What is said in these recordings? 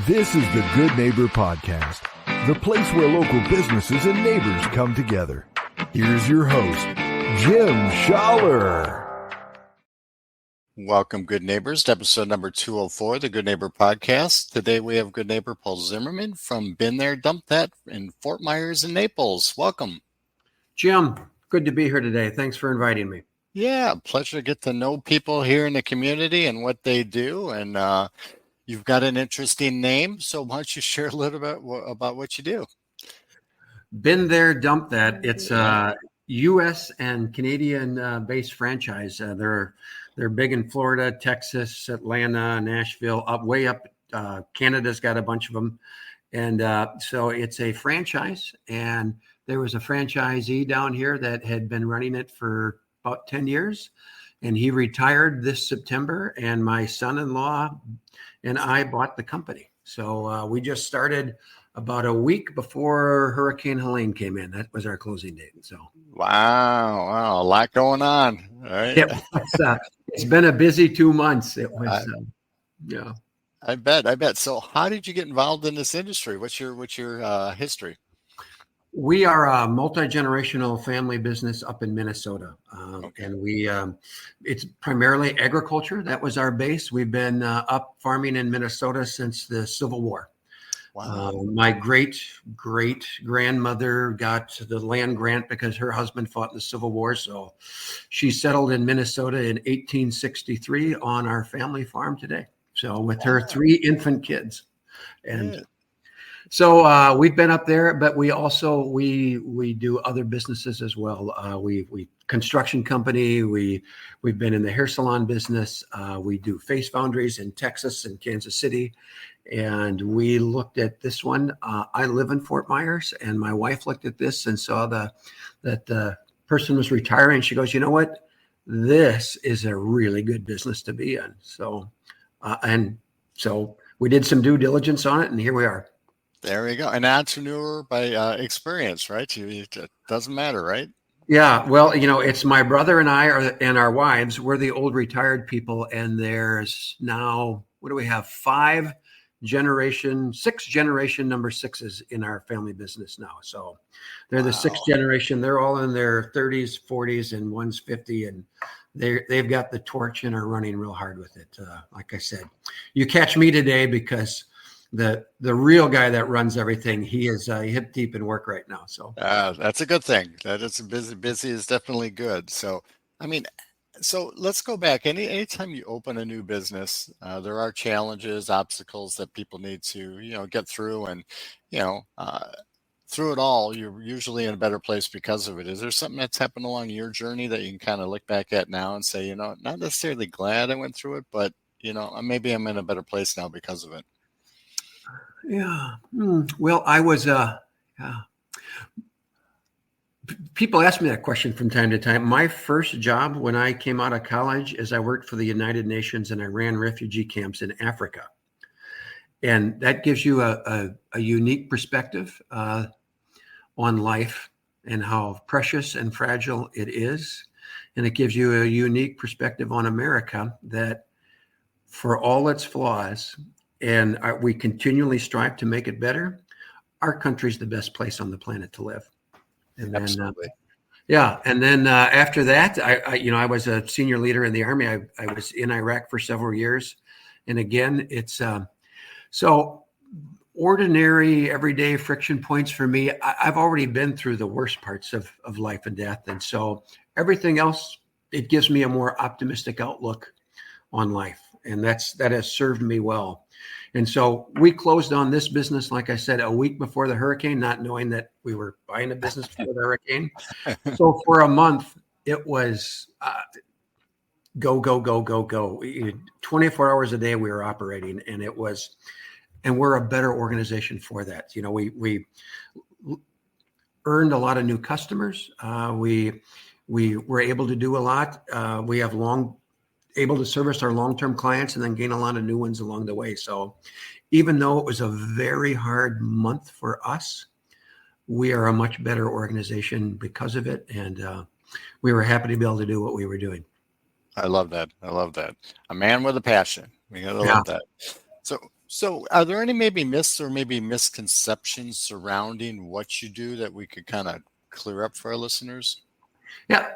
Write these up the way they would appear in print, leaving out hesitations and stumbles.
This is the Good Neighbor Podcast, the place where local businesses and neighbors come together. Here's your host, Jim Schaller. Welcome, good neighbors, to episode number 204, the Good Neighbor Podcast. Today we have good neighbor Paul Zimmerman from Been There, Dumped That in Fort Myers and Naples. Welcome. Jim, good to be here today. Thanks for inviting me. Yeah, pleasure to get to know people here in the community and what they do. And you've got an interesting name, so why don't you share a little bit about what you do? Been There, Dumped That. It's a U.S. and Canadian-based franchise. They're big in Florida, Texas, Atlanta, Nashville, way up. Canada's got a bunch of them. And so it's a franchise. And there was a franchisee down here that had been running it for about 10 years. And he retired this September. And my son-in-law and I bought the company. So we just started about a week before Hurricane Helene came in. That was our closing date. So wow, a lot going on. All right. It's been a busy 2 months. It was, yeah. I bet. So how did you get involved in this industry? What's your history? We are a multi-generational family business up in Minnesota. And it's primarily agriculture. That was our base. We've been up farming in Minnesota since the Civil War. Wow. My great grandmother got the land grant because her husband fought in the Civil War. So she settled in Minnesota in 1863 on our family farm today. So with her 3 infant kids. And so we've been up there, but we also, we do other businesses as well. We construction company. We've been in the hair salon business. We do face foundries in Texas and Kansas City. And we looked at this one. I live in Fort Myers, and my wife looked at this and saw that the person was retiring. She goes, you know what? This is a really good business to be in. So, and so we did some due diligence on it, and here we are. There we go. An entrepreneur by experience, right? It doesn't matter, right? Yeah. Well, it's my brother and I and our wives. We're the old retired people, and there's now, what do we have? 6 generation number 6s in our family business now. So they're the 6th generation. They're all in their 30s, 40s, and one's 50, and they've got the torch and are running real hard with it. Like I said, you catch me today because the real guy that runs everything, he is hip deep in work right now. So that's a good thing. That it's busy is definitely good. So, so let's go back. Anytime you open a new business, there are challenges, obstacles that people need to, get through, and, through it all, you're usually in a better place because of it. Is there something that's happened along your journey that you can kind of look back at now and say, not necessarily glad I went through it, but, maybe I'm in a better place now because of it? Yeah. Well, I was, people ask me that question from time to time. My first job when I came out of college is I worked for the United Nations, and I ran refugee camps in Africa. And that gives you a unique perspective on life and how precious and fragile it is. And it gives you a unique perspective on America, that for all its flaws, and we continually strive to make it better, our country's the best place on the planet to live. And then, absolutely. And then after that, I was a senior leader in the Army. I was in Iraq for several years. And again, it's so ordinary, everyday friction points for me. I've already been through the worst parts of life and death. And so everything else, it gives me a more optimistic outlook on life. And that has served me well. And so we closed on this business, like I said, a week before the hurricane, not knowing that we were buying a business before the hurricane. So for a month, it was go, go, go, go, go. 24 hours a day we were operating, and we're a better organization for that. We earned a lot of new customers. We were able to do a lot. We have able to service our long-term clients and then gain a lot of new ones along the way. So even though it was a very hard month for us, we are a much better organization because of it. And we were happy to be able to do what we were doing. I love that. A man with a passion. We gotta love that. So So are there any maybe myths or maybe misconceptions surrounding what you do that we could kind of clear up for our listeners? Yeah.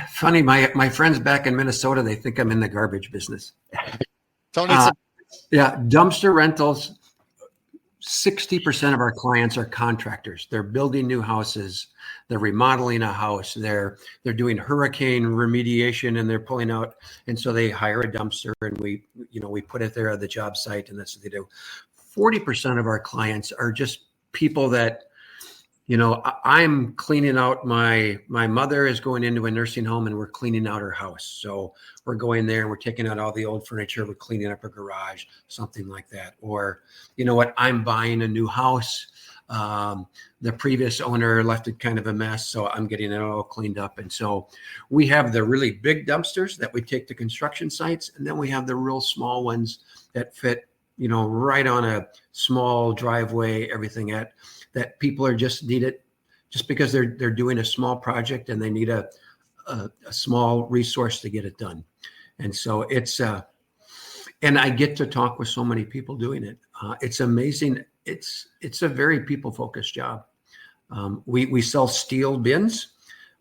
Funny, my friends back in Minnesota, they think I'm in the garbage business. Tony, it's Yeah, dumpster rentals. 60% of our clients are contractors. They're building new houses. They're remodeling a house. They're doing hurricane remediation and they're pulling out. And so they hire a dumpster and we put it there at the job site and that's what they do. 40% of our clients are just people that, I'm cleaning out my mother is going into a nursing home and we're cleaning out her house. So we're going there and we're taking out all the old furniture. We're cleaning up her garage, something like that. Or, I'm buying a new house. The previous owner left it kind of a mess. So I'm getting it all cleaned up. And so we have the really big dumpsters that we take to construction sites. And then we have the real small ones that fit, right on a small driveway, everything that people are just need it just because they're doing a small project and they need a small resource to get it done. And so it's and I get to talk with so many people doing it. It's amazing. It's a very people focused job. We sell steel bins,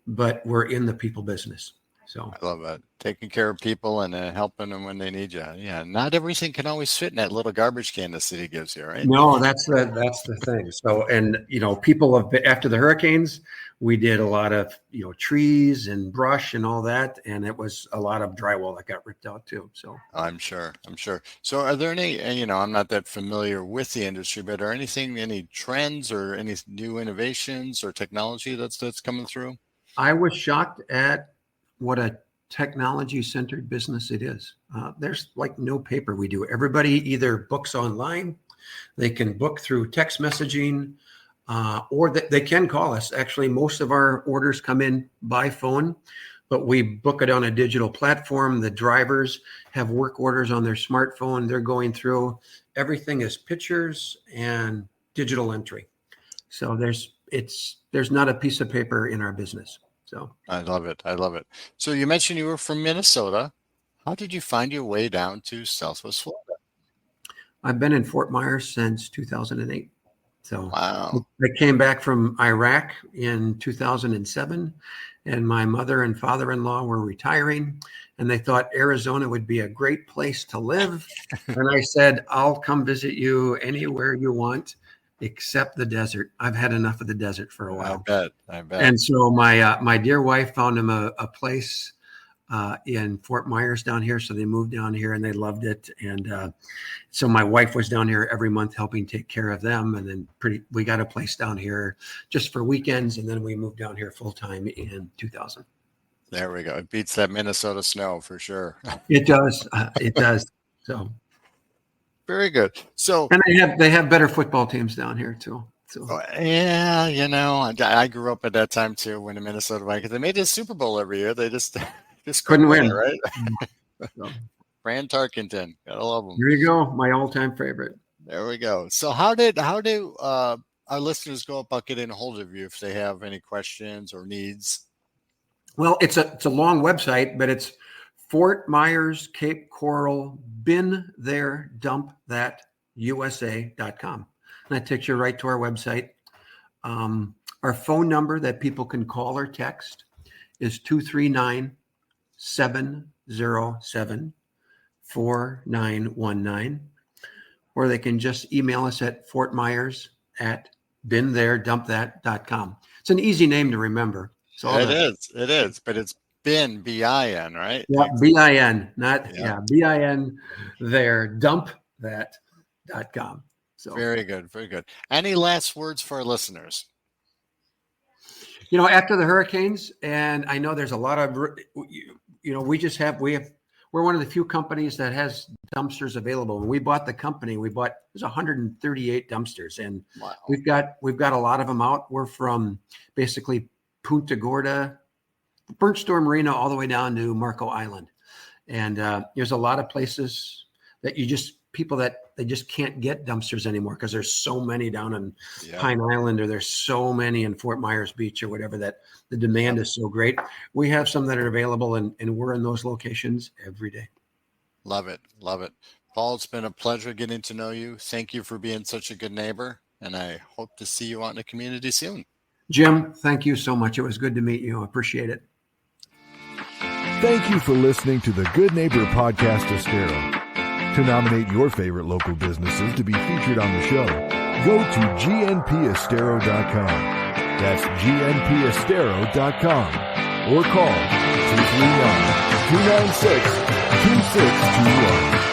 but we're in the people business. So I love that. Taking care of people and helping them when they need you. Yeah. Not everything can always fit in that little garbage can the city gives you, right? no, that's the thing. So, and people have been after the hurricanes, we did a lot of, trees and brush and all that. And it was a lot of drywall that got ripped out too. So I'm sure. So are there any, and I'm not that familiar with the industry, but are any trends or any new innovations or technology that's coming through? I was shocked at what a technology-centered business it is. There's like no paper we do. Everybody either books online, they can book through text messaging, or they can call us. Actually, most of our orders come in by phone, but we book it on a digital platform. The drivers have work orders on their smartphone. They're going through. Everything is pictures and digital entry. So there's not a piece of paper in our business. So I love it. So you mentioned you were from Minnesota. How did you find your way down to Southwest Florida? I've been in Fort Myers since 2008. So Wow. I came back from Iraq in 2007, and my mother and father-in-law were retiring, and they thought Arizona would be a great place to live. And I said, I'll come visit you anywhere you want, except the desert. I've had enough of the desert for a while. I bet. And so my dear wife found him a place in Fort Myers down here. So they moved down here and they loved it. And so my wife was down here every month helping take care of them. And then we got a place down here just for weekends. And then we moved down here full time in 2000. There we go. It beats that Minnesota snow for sure. It does. It does. So very good. So and they have better football teams down here too. So yeah, I grew up at that time too when the Minnesota Vikings, they made the Super Bowl every year. They just couldn't win, right? So, Fran Tarkenton, gotta love him. Here you go, my all-time favorite. There we go. So how do our listeners go about getting a hold of you if they have any questions or needs? Well, it's a long website, but it's Fort Myers, Cape Coral, been there, dump that, USA.com. And that takes you right to our website. Our phone number that people can call or text is 239-707-4919. Or they can just email us at fortmyers@beentheredumpthat.com. It's an easy name to remember. It is, but it's bin, B-I-N, right? Yeah, B-I-N, B-I-N there, dumpthat.com. So very good. Any last words for our listeners? After the hurricanes, and I know there's a lot of, we're one of the few companies that has dumpsters available. When we bought the company, there's 138 dumpsters, and wow. we've got a lot of them out. We're from basically Punta, Gorda, Burnt Store Marina, all the way down to Marco Island. And there's a lot of places that people that they just can't get dumpsters anymore because there's so many down in Pine Island, or there's so many in Fort Myers Beach or whatever, that the demand is so great. We have some that are available, and we're in those locations every day. Love it. Paul, it's been a pleasure getting to know you. Thank you for being such a good neighbor, and I hope to see you out in the community soon. Jim, thank you so much. It was good to meet you. I appreciate it. Thank you for listening to the Good Neighbor Podcast Estero. To nominate your favorite local businesses to be featured on the show, go to gnpestero.com. That's gnpestero.com. Or call 239-296-2621.